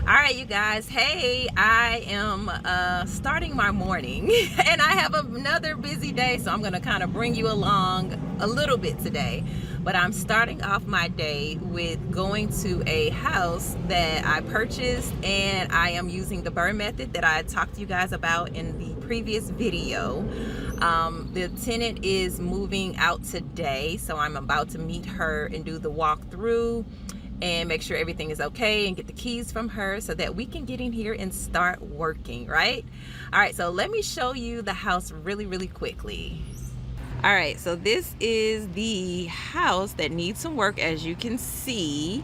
All right, you guys. Hey, I am starting my morning and I have another busy day, so I'm going to kind of bring you along a little bit today. But I'm starting off my day with going to a house that I purchased, and I am using the BRRRR method that I talked to you guys about in the previous video. The tenant is moving out today, so I'm about to meet her and do the walkthrough and make sure everything is okay and get the keys from her so that we can get in here and start working, right? All right, so let me show you the house really quickly. All right, so this is the house that needs some work, as you can see.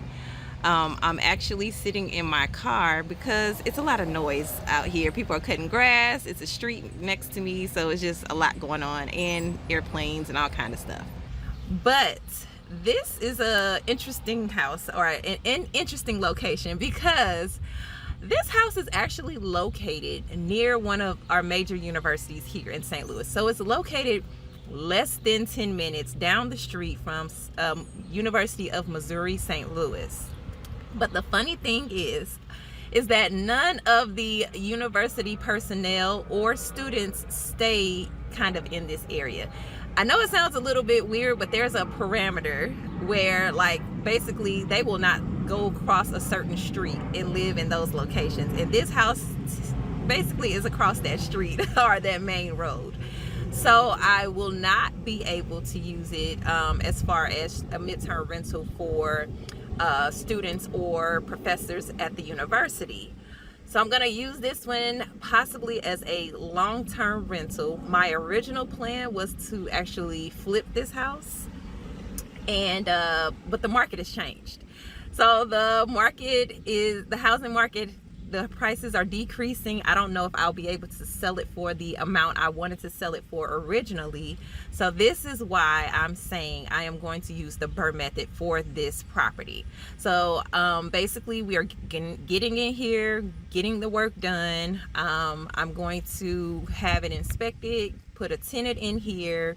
I'm actually sitting in my car because it's a lot of noise out here. People are cutting grass. It's a street next to me, so it's just a lot going on, and airplanes and all kind of stuff. But this is a interesting house, or an interesting location, because this house is actually located near one of our major universities here in St. Louis. So it's located less than 10 minutes down the street from University of Missouri St. Louis. But the funny thing is that none of the university personnel or students stay kind of in this area. I know it sounds a little bit weird, but there's a parameter where, like, basically they will not go across a certain street and live in those locations. And this house basically is across that street or that main road. So I will not be able to use it as far as a midterm rental for students or professors at the university. So I'm going to use this one possibly as a long-term rental. My original plan was to actually flip this house, and but the market has changed. So the housing market, the prices are decreasing. I don't know if I'll be able to sell it for the amount I wanted to sell it for originally. So this is why I'm saying I am going to use the BRRRR method for this property. So basically we are getting in here, getting the work done. I'm going to have it inspected, put a tenant in here,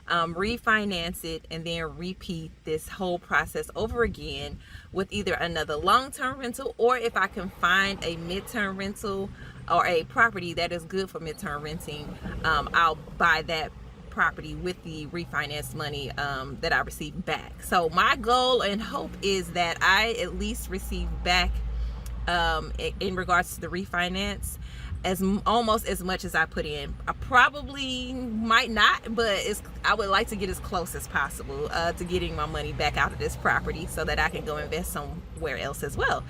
refinance it, and then repeat this whole process over again with either another long-term rental, or if I can find a midterm rental or a property that is good for midterm renting, I'll buy that property with the refinance money that I receive back. So my goal and hope is that I at least receive back in regards to the refinance almost as much as I put in. I probably might not, but I would like to get as close as possible to getting my money back out of this property so that I can go invest somewhere else as well,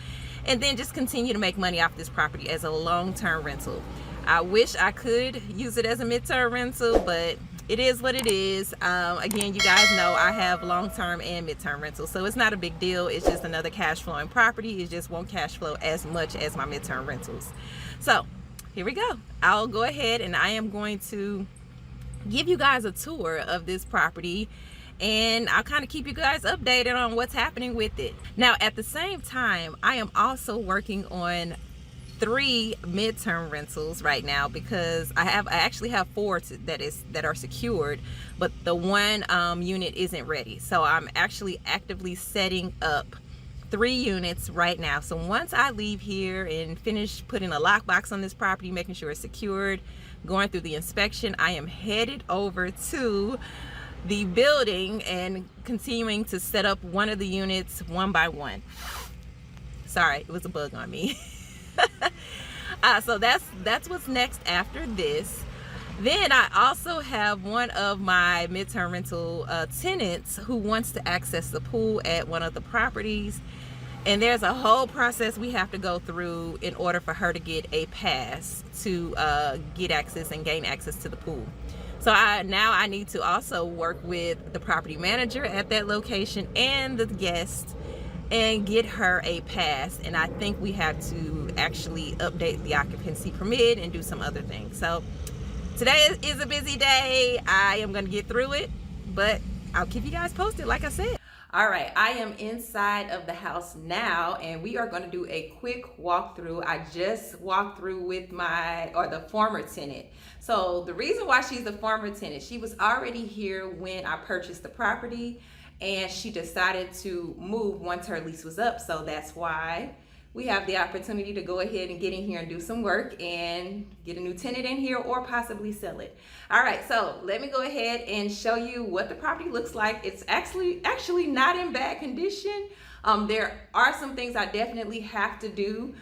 and then just continue to make money off this property as a long-term rental. I wish I could use it as a midterm rental, but it is what it is. Again, you guys know I have long-term and midterm rentals, so it's not a big deal. It's just another cash flowing property. It just won't cash flow as much as my midterm rentals. So here we go. I'll go ahead and I am going to give you guys a tour of this property, and I'll kind of keep you guys updated on what's happening with it. Now, at the same time, I am also working on 3 midterm rentals right now, because I actually have 4 that are secured, but the one unit isn't ready. So I'm actually actively setting up 3 units right now. So once I leave here and finish putting a lockbox on this property, making sure it's secured, going through the inspection, I am headed over to the building and continuing to set up one of the units one by one. Sorry, it was a bug on me. So that's what's next after this. Then I also have one of my midterm rental tenants who wants to access the pool at one of the properties, and there's a whole process we have to go through in order for her to get a pass to get access and gain access to the pool. So now I need to also work with the property manager at that location and the guest and get her a pass, and I think we have to actually update the occupancy permit and do some other things. So today is a busy day. I am going to get through it, but I'll keep you guys posted, like I said. All right, I am inside of the house now, and we are going to do a quick walkthrough. I just walked through with the former tenant. So the reason why she's the former tenant, she was already here when I purchased the property, and she decided to move once her lease was up. So that's why we have the opportunity to go ahead and get in here and do some work and get a new tenant in here or possibly sell it. All right, so let me go ahead and show you what the property looks like. It's actually not in bad condition. There are some things I definitely have to do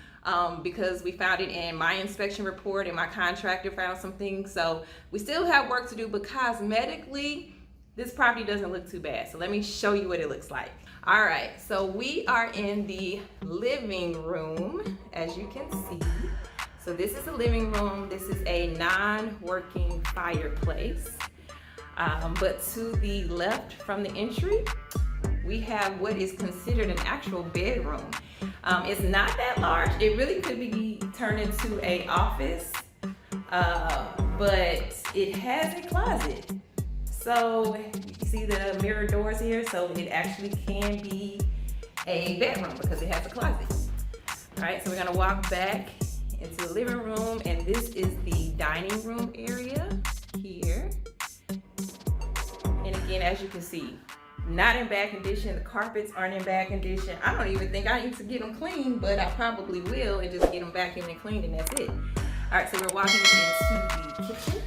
because we found it in my inspection report and my contractor found some things. So we still have work to do, but cosmetically, this property doesn't look too bad. So let me show you what it looks like. All right, so we are in the living room, as you can see. So this is the living room. This is a non-working fireplace. But to the left from the entry, we have what is considered an actual bedroom. It's not that large. It really could be turned into an office, but it has a closet. So you see the mirror doors here, so it actually can be a bedroom because it has a closet. All right, so we're gonna walk back into the living room, and this is the dining room area here. And again, as you can see, not in bad condition. The carpets aren't in bad condition. I don't even think I need to get them cleaned, but I probably will and just get them vacuumed and cleaned, and that's it. All right, so we're walking into the kitchen.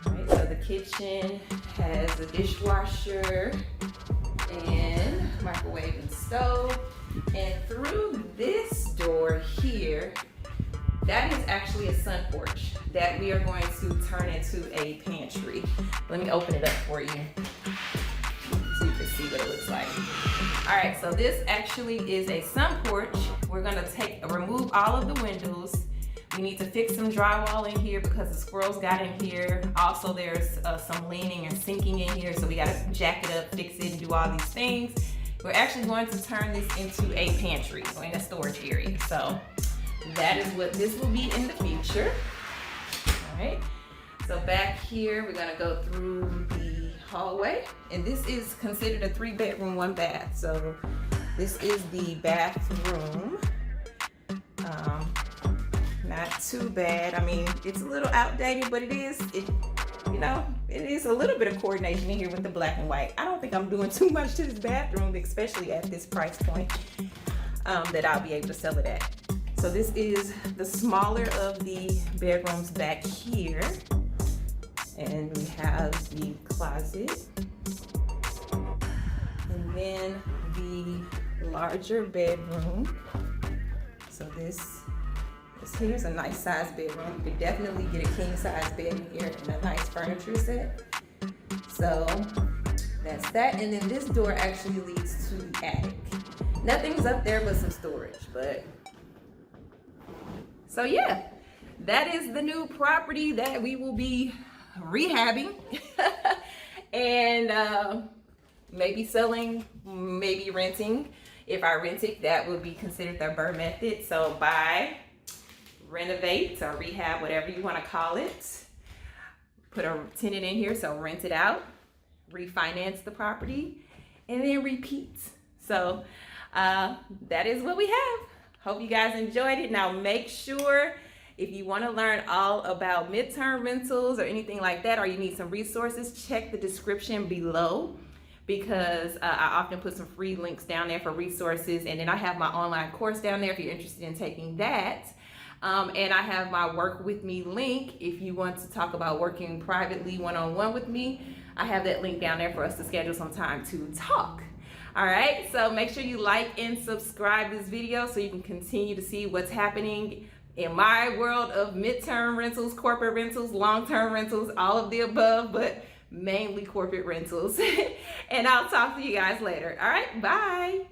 All right, so the kitchen has a dishwasher and microwave and stove. And through this door here, that is actually a sun porch that we are going to turn into a pantry. Let me open it up for you so you can see what it looks like. All right, so this actually is a sun porch. We're gonna remove all of the windows. We need to fix some drywall in here because the squirrels got in here. Also, there's some leaning and sinking in here, so we gotta jack it up, fix it, and do all these things. We're actually going to turn this into a pantry, or in a storage area. So that is what this will be in the future. All right, so back here, we're gonna go through the hallway, and this is considered a 3-bedroom, 1 bath. So this is the bathroom. Not too bad. I mean, it's a little outdated, but it is a little bit of coordination in here with the black and white. I don't think I'm doing too much to this bathroom, especially at this price point, that I'll be able to sell it at. So this is the smaller of the bedrooms back here. And we have the closet. And then the larger bedroom. So this here's a nice size bedroom. You could definitely get a king size bed in here and a nice furniture set. So that's that. And then this door actually leads to the attic. Nothing's up there but some storage, but so yeah, that is the new property that we will be rehabbing and maybe selling, maybe renting. If I rent it, that would be considered the BRRRR method. So buy, renovate, or rehab, whatever you want to call it. Put a tenant in here, so rent it out, refinance the property, and then repeat. So that is what we have. Hope you guys enjoyed it. Now make sure, if you want to learn all about midterm rentals or anything like that, or you need some resources, check the description below, because I often put some free links down there for resources. And then I have my online course down there if you're interested in taking that. And I have my work with me link if you want to talk about working privately one-on-one with me. I have that link down there for us to schedule some time to talk. All right, so make sure you like and subscribe this video so you can continue to see what's happening in my world of midterm rentals, corporate rentals, long-term rentals, all of the above, but mainly corporate rentals. And I'll talk to you guys later. All right, bye.